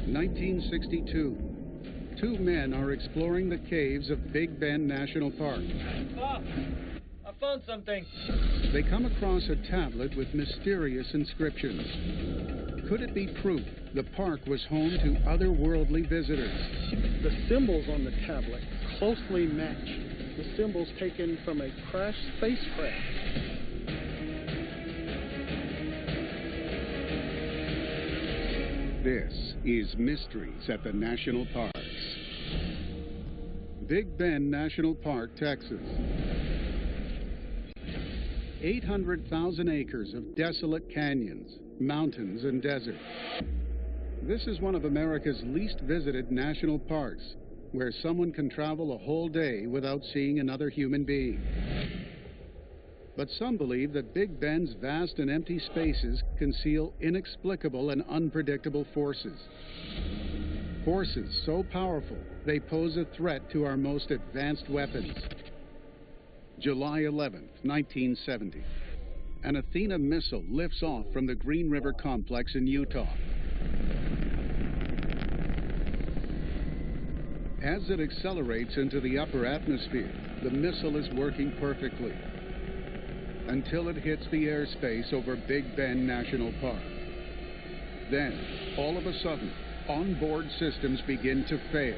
1962. Two men are exploring the caves of Big Bend National Park. Ah, I found something. They come across a tablet with mysterious inscriptions. Could it be proof the park was home to otherworldly visitors? The symbols on the tablet closely match the symbols taken from a crashed spacecraft. This is Mysteries at the National Parks. Big Bend National Park, Texas. 800,000 acres of desolate canyons, mountains, and desert. This is one of America's least visited national parks, where someone can travel a whole day without seeing another human being. But some believe that Big Bend's vast and empty spaces conceal inexplicable and unpredictable forces. Forces so powerful, they pose a threat to our most advanced weapons. July 11th, 1970. An Athena missile lifts off from the Green River complex in Utah. As it accelerates into the upper atmosphere, the missile is working perfectly until it hits the airspace over Big Bend National Park. Then, all of a sudden, onboard systems begin to fail.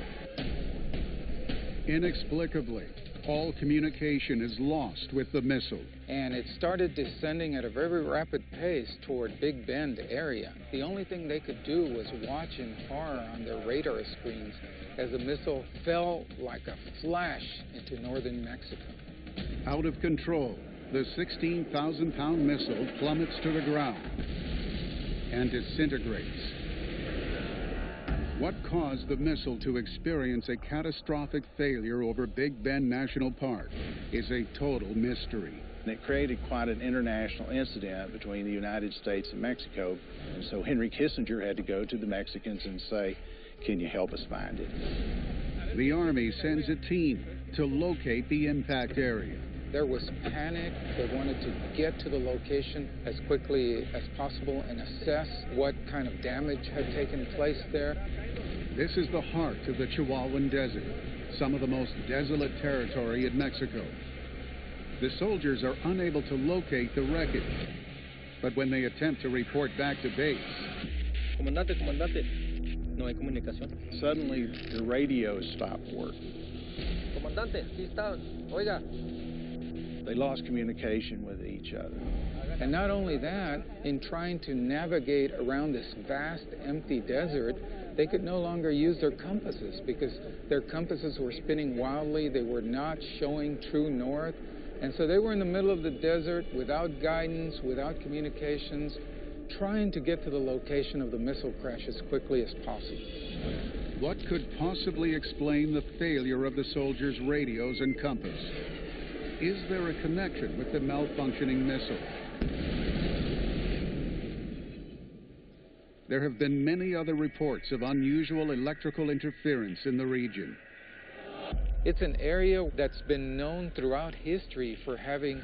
Inexplicably, all communication is lost with the missile. And it started descending at a very rapid pace toward Big Bend area. The only thing they could do was watch in horror on their radar screens as the missile fell like a flash into northern Mexico. Out of control, the 16,000-pound missile plummets to the ground and disintegrates. What caused the missile to experience a catastrophic failure over Big Bend National Park is a total mystery. It created quite an international incident between the United States and Mexico, and so Henry Kissinger had to go to the Mexicans and say, "Can you help us find it?" The Army sends a team to locate the impact area. There was panic. They wanted to get to the location as quickly as possible and assess what kind of damage had taken place there. This is the heart of the Chihuahuan Desert, some of the most desolate territory in Mexico. The soldiers are unable to locate the wreckage, but when they attempt to report back to base... Comandante, no hay comunicación. Suddenly, the radios stopped working. Comandante, sí está, oiga. They lost communication with each other. And not only that, in trying to navigate around this vast, empty desert, they could no longer use their compasses because their compasses were spinning wildly. They were not showing true north. And so they were in the middle of the desert without guidance, without communications, trying to get to the location of the missile crash as quickly as possible. What could possibly explain the failure of the soldiers' radios and compass? Is there a connection with the malfunctioning missile? There have been many other reports of unusual electrical interference in the region. It's an area that's been known throughout history for having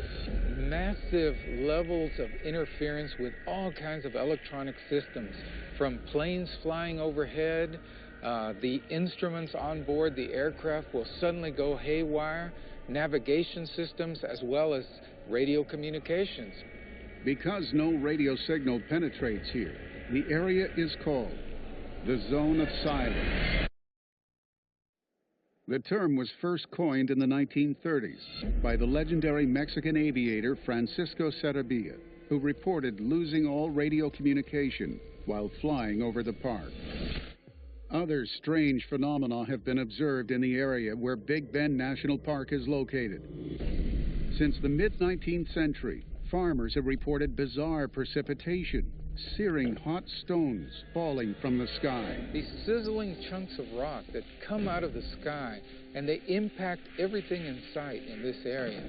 massive levels of interference with all kinds of electronic systems, from planes flying overhead. The instruments on board the aircraft will suddenly go haywire, navigation systems, as well as radio communications. Because no radio signal penetrates here, the area is called the Zone of Silence. The term was first coined in the 1930s by the legendary Mexican aviator Francisco Sarabia, who reported losing all radio communication while flying over the park. Other strange phenomena have been observed in the area where Big Bend National Park is located. Since the mid-19th century, farmers have reported bizarre precipitation, searing hot stones falling from the sky. These sizzling chunks of rock that come out of the sky, and they impact everything in sight in this area.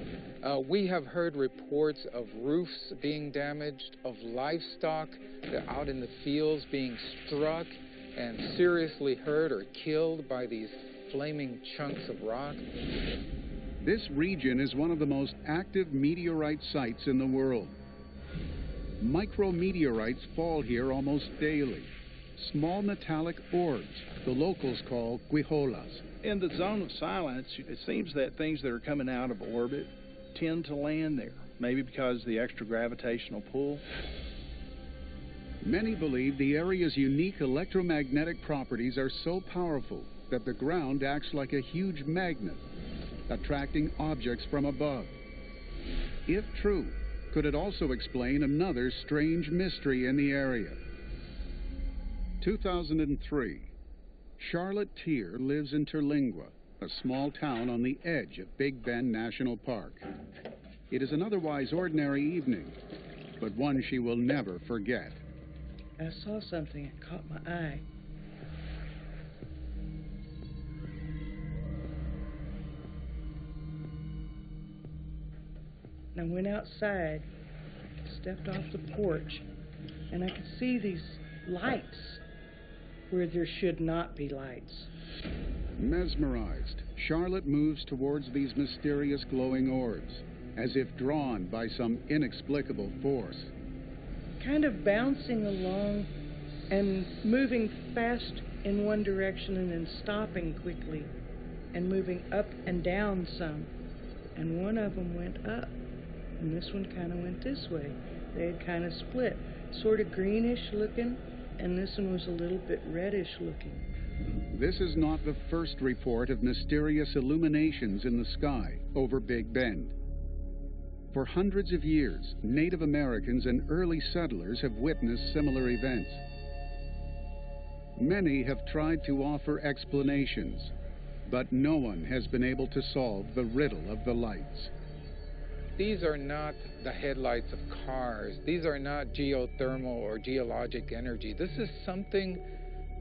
We have heard reports of roofs being damaged, of livestock out in the fields being struck and seriously hurt or killed by these flaming chunks of rock. This region is one of the most active meteorite sites in the world. Micrometeorites fall here almost daily. small metallic orbs the locals call guijolas. In the zone of silence, it seems that things that are coming out of orbit tend to land there, maybe because of the extra gravitational pull. Many believe the area's unique electromagnetic properties are so powerful that the ground acts like a huge magnet, attracting objects from above. If true, could it also explain another strange mystery in the area? 2003. Charlotte Tier lives in Terlingua, a small town on the edge of Big Bend National Park. It is an otherwise ordinary evening, but one she will never forget. I saw something that caught my eye. And I went outside, stepped off the porch, and I could see these lights where there should not be lights. Mesmerized, Charlotte moves towards these mysterious glowing orbs, as if drawn by some inexplicable force. Kind of bouncing along and moving fast in one direction and then stopping quickly and moving up and down some. And one of them went up, and this one kind of went this way. They had kind of split, sort of greenish looking, and this one was a little bit reddish looking. This is not the first report of mysterious illuminations in the sky over Big Bend. For hundreds of years, Native Americans and early settlers have witnessed similar events. Many have tried to offer explanations, but no one has been able to solve the riddle of the lights. These are not the headlights of cars. These are not geothermal or geologic energy. This is something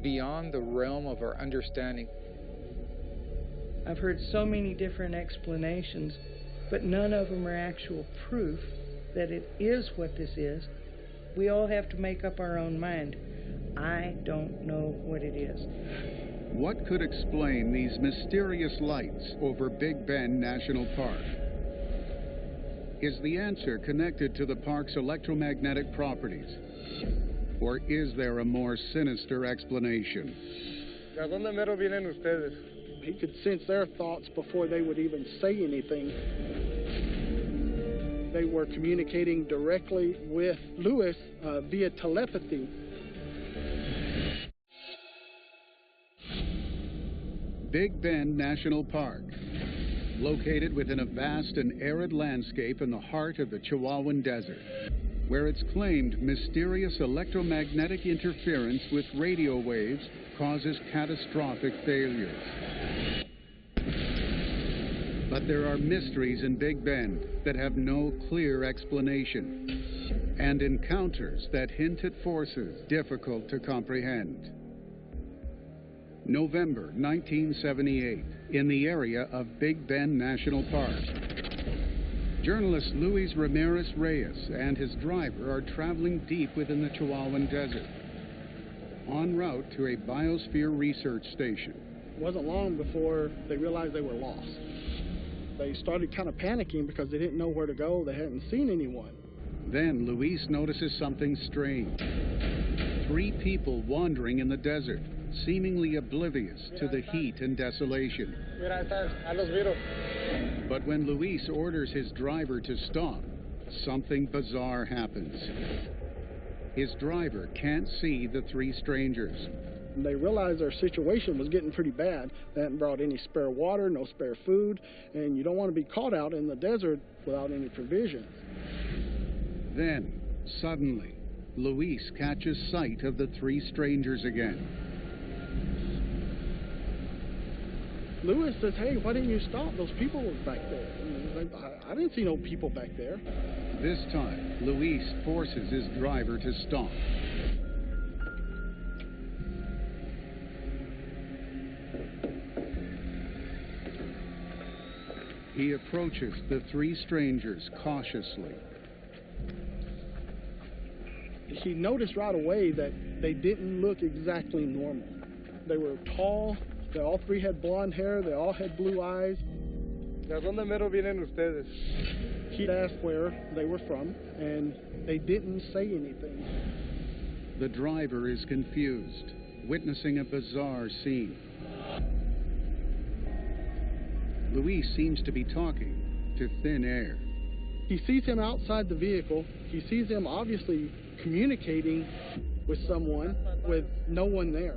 beyond the realm of our understanding. I've heard so many different explanations, but none of them are actual proof that it is what this is. We all have to make up our own mind. I don't know what it is. What could explain these mysterious lights over Big Bend National Park? Is the answer connected to the park's electromagnetic properties? Or is there a more sinister explanation? ¿De dónde mero vienen ustedes? He could sense their thoughts before they would even say anything. They were communicating directly with Lewis via telepathy. Big Bend National Park, located within a vast and arid landscape in the heart of the Chihuahuan Desert, where it's claimed mysterious electromagnetic interference with radio waves causes catastrophic failures. But there are mysteries in Big Bend that have no clear explanation, and encounters that hint at forces difficult to comprehend. November 1978, in the area of Big Bend National Park. Journalist Luis Ramirez Reyes and his driver are traveling deep within the Chihuahuan Desert, en route to a biosphere research station. It wasn't long before they realized they were lost. They started kind of panicking because they didn't know where to go. They hadn't seen anyone. Then Luis notices something strange. 3 people wandering in the desert, seemingly oblivious to the heat and desolation. But when Luis orders his driver to stop, something bizarre happens. His driver can't see the 3 strangers. They realized their situation was getting pretty bad. They hadn't brought any spare water, no spare food, and you don't want to be caught out in the desert without any provisions. Then, suddenly, Luis catches sight of the 3 strangers again. Lewis says, "Hey, why didn't you stop? Those people were back there." And I didn't see no people back there. This time, Luis forces his driver to stop. He approaches the 3 strangers cautiously. He noticed right away that they didn't look exactly normal. They were tall. They all 3 had blonde hair. They all had blue eyes. ¿De dónde mero vienen ustedes? He asked where they were from, and they didn't say anything. The driver is confused. witnessing a bizarre scene. Luis seems to be talking to thin air. He sees him outside the vehicle. He sees him obviously communicating with someone with no one there.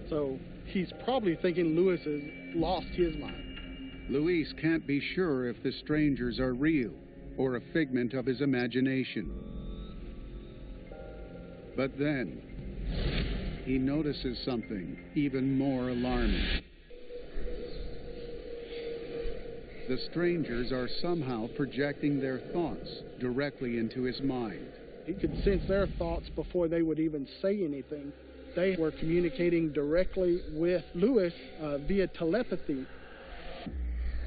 So he's probably thinking Luis has lost his mind. Luis can't be sure if the strangers are real or a figment of his imagination. But then, he notices something even more alarming. The strangers are somehow projecting their thoughts directly into his mind. He could sense their thoughts before they would even say anything. They were communicating directly with Luis via telepathy.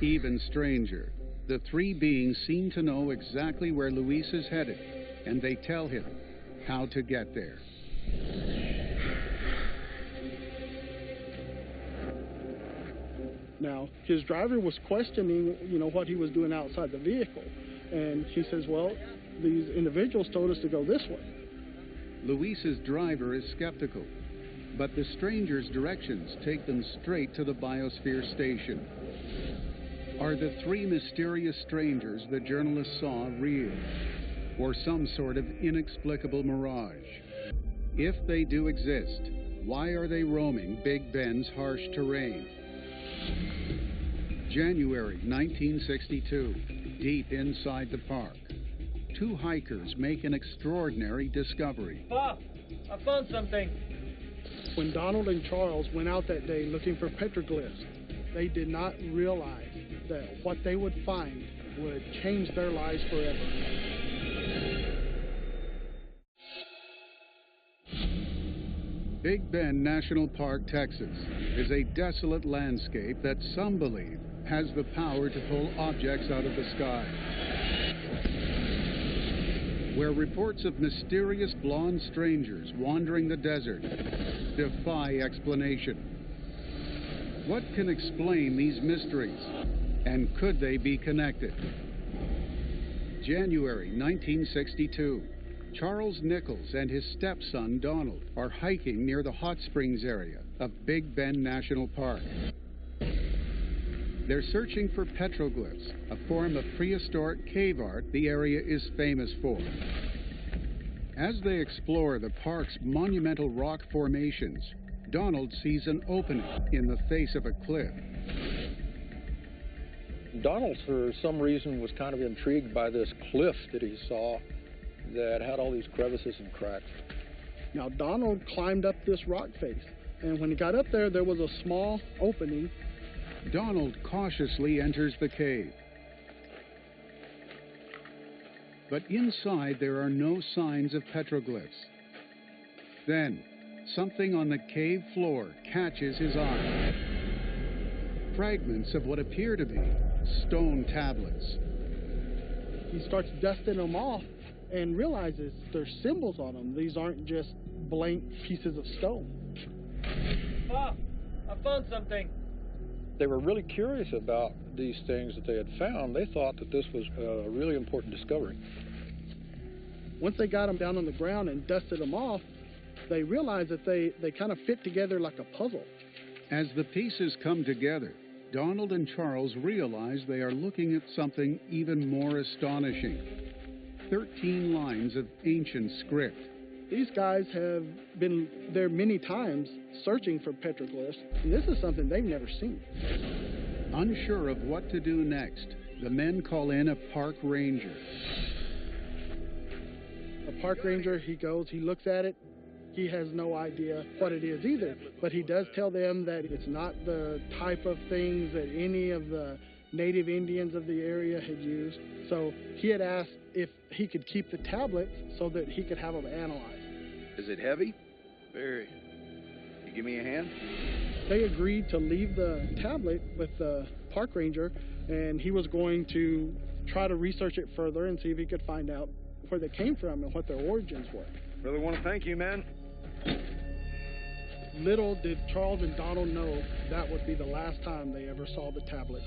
Even stranger, the three beings seem to know exactly where Luis is headed, and they tell him how to get there. Now, his driver was questioning, what he was doing outside the vehicle. And he says, well, these individuals told us to go this way. Luis's driver is skeptical, but the strangers' directions take them straight to the biosphere station. Are the three mysterious strangers the journalist saw real, or some sort of inexplicable mirage? If they do exist, why are they roaming Big Ben's harsh terrain? January 1962, deep inside the park, two hikers make an extraordinary discovery. Pop, I found something. When Donald and Charles went out that day looking for petroglyphs, they did not realize that what they would find would change their lives forever. Big Bend National Park, Texas, is a desolate landscape that some believe has the power to pull objects out of the sky. Where reports of mysterious blonde strangers wandering the desert defy explanation. What can explain these mysteries, and could they be connected? January 1962. Charles Nichols and his stepson Donald are hiking near the hot springs area of Big Bend National Park. They're searching for petroglyphs, a form of prehistoric cave art the area is famous for. As they explore the park's monumental rock formations, Donald sees an opening in the face of a cliff. Donald, for some reason, was kind of intrigued by this cliff that he saw that had all these crevices and cracks. Now, Donald climbed up this rock face, and when he got up there, there was a small opening. Donald cautiously enters the cave. But inside, there are no signs of petroglyphs. Then, something on the cave floor catches his eye. Fragments of what appear to be stone tablets. He starts dusting them off and realizes there's symbols on them. These aren't just blank pieces of stone. Pop, I found something. They were really curious about these things that they had found. They thought that this was a really important discovery. Once they got them down on the ground and dusted them off, they realized that they kind of fit together like a puzzle. As the pieces come together, Donald and Charles realize they are looking at something even more astonishing. 13 lines of ancient script. These guys have been there many times searching for petroglyphs, and this is something they've never seen. Unsure of what to do next, the men call in a park ranger. A park ranger, he goes, he looks at it. He has no idea what it is either, but he does tell them that it's not the type of things that any of the native Indians of the area had used. So he had asked if he could keep the tablets so that he could have them analyzed. Is it heavy? Very. You give me a hand? They agreed to leave the tablet with the park ranger, and he was going to try to research it further and see if he could find out where they came from and what their origins were. Really want to thank you, man. Little did Charles and Donald know that would be the last time they ever saw the tablets.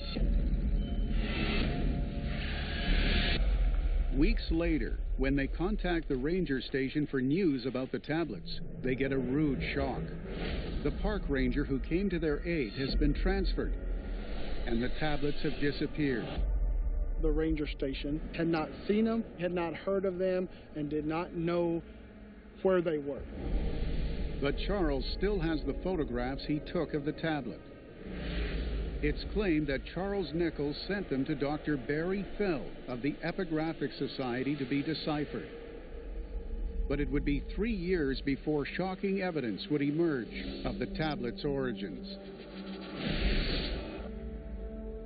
Weeks later, when they contact the ranger station for news about the tablets, they get a rude shock. The park ranger who came to their aid has been transferred, and the tablets have disappeared. The ranger station had not seen them, had not heard of them, and did not know where they were. But Charles still has the photographs he took of the tablet. It's claimed that Charles Nichols sent them to Dr. Barry Fell of the Epigraphic Society to be deciphered. But it would be 3 years before shocking evidence would emerge of the tablet's origins.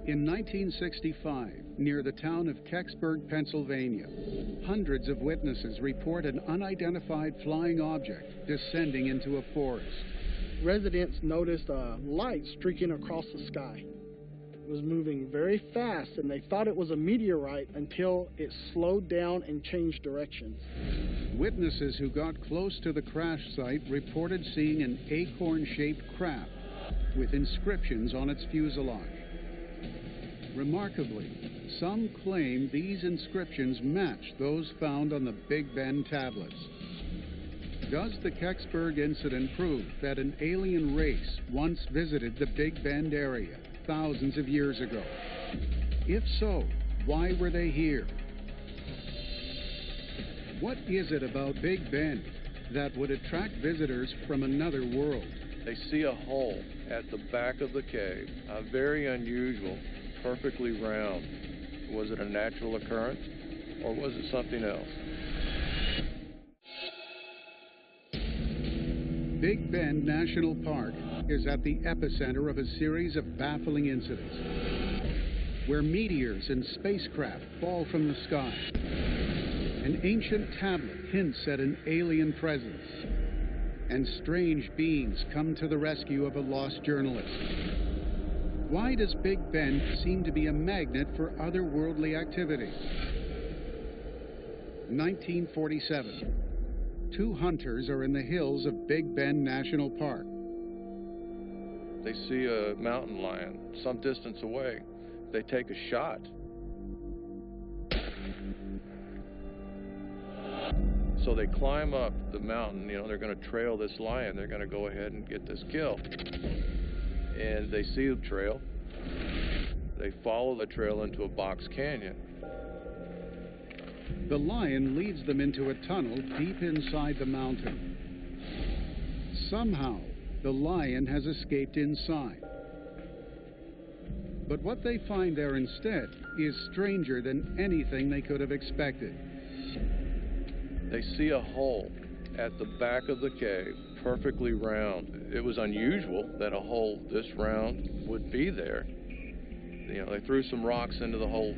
In 1965, near the town of Kecksburg, Pennsylvania, hundreds of witnesses report an unidentified flying object descending into a forest. Residents noticed a light streaking across the sky. It was moving very fast, and they thought it was a meteorite until it slowed down and changed directions. Witnesses who got close to the crash site reported seeing an acorn-shaped craft with inscriptions on its fuselage. Remarkably, some claim these inscriptions match those found on the Big Ben tablets. Does the Kecksburg incident prove that an alien race once visited the Big Bend area thousands of years ago? If so, why were they here? What is it about Big Bend that would attract visitors from another world? They see a hole at the back of the cave, very unusual, perfectly round. Was it a natural occurrence, or was it something else? Big Bend National Park is at the epicenter of a series of baffling incidents, where meteors and spacecraft fall from the sky. An ancient tablet hints at an alien presence, and strange beings come to the rescue of a lost journalist. Why does Big Bend seem to be a magnet for otherworldly activity? 1947. 2 hunters are in the hills of Big Bend National Park. They see a mountain lion some distance away. They take a shot. So they climb up the mountain. You know, they're going to trail this lion. They're going to go ahead and get this kill. And they see the trail. They follow the trail into a box canyon. The lion leads them into a tunnel deep inside the mountain. Somehow, the lion has escaped inside. But what they find there instead is stranger than anything they could have expected. They see a hole at the back of the cave, perfectly round. It was unusual that a hole this round would be there. You know, they threw some rocks into the hole.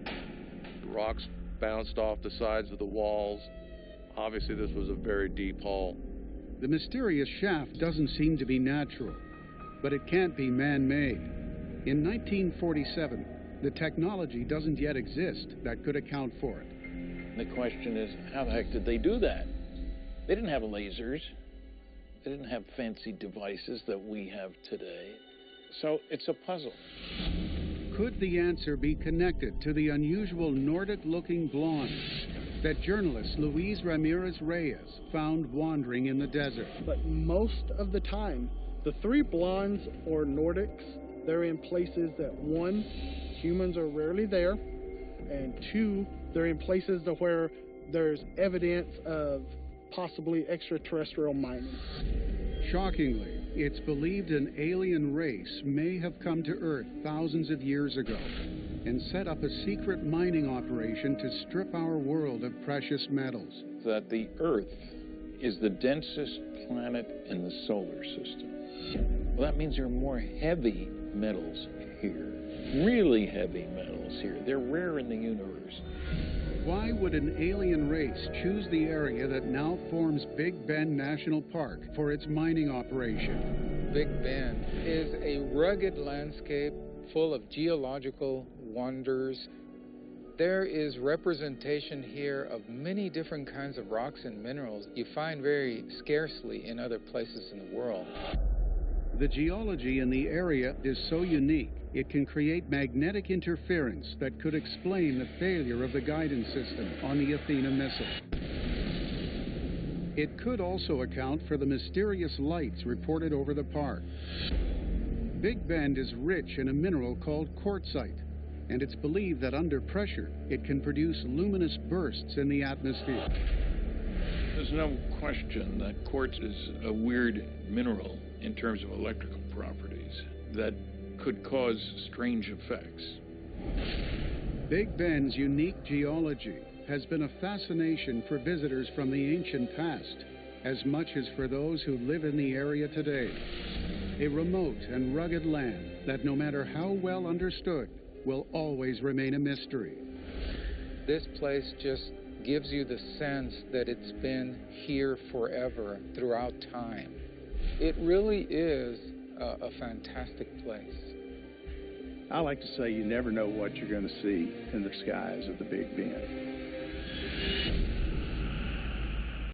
The rocks bounced off the sides of the walls. Obviously, this was a very deep hole. The mysterious shaft doesn't seem to be natural, but it can't be man-made. In 1947, the technology doesn't yet exist that could account for it. The question is, how the heck did they do that? They didn't have lasers. They didn't have fancy devices that we have today. So it's a puzzle. Could the answer be connected to the unusual Nordic-looking blondes that journalist Luis Ramirez Reyes found wandering in the desert? But most of the time, the 3 blondes or Nordics, they're in places that 1, humans are rarely there, and 2, they're in places where there's evidence of possibly extraterrestrial mining. Shockingly, it's believed an alien race may have come to Earth thousands of years ago and set up a secret mining operation to strip our world of precious metals. That the Earth is the densest planet in the solar system. Well, that means there are more heavy metals here. Really heavy metals here. They're rare in the universe. Why would an alien race choose the area that now forms Big Bend National Park for its mining operation? Big Bend is a rugged landscape full of geological wonders. There is representation here of many different kinds of rocks and minerals you find very scarcely in other places in the world. The geology in the area is so unique, it can create magnetic interference that could explain the failure of the guidance system on the Athena missile. It could also account for the mysterious lights reported over the park. Big Bend is rich in a mineral called quartzite, and it's believed that under pressure, it can produce luminous bursts in the atmosphere. There's no question that quartz is a weird mineral in terms of electrical properties that could cause strange effects. Big Bend's unique geology has been a fascination for visitors from the ancient past, as much as for those who live in the area today. A remote and rugged land that, no matter how well understood, will always remain a mystery. This place just gives you the sense that it's been here forever, throughout time. It really is a fantastic place. I like to say you never know what you're going to see in the skies of the Big Bend.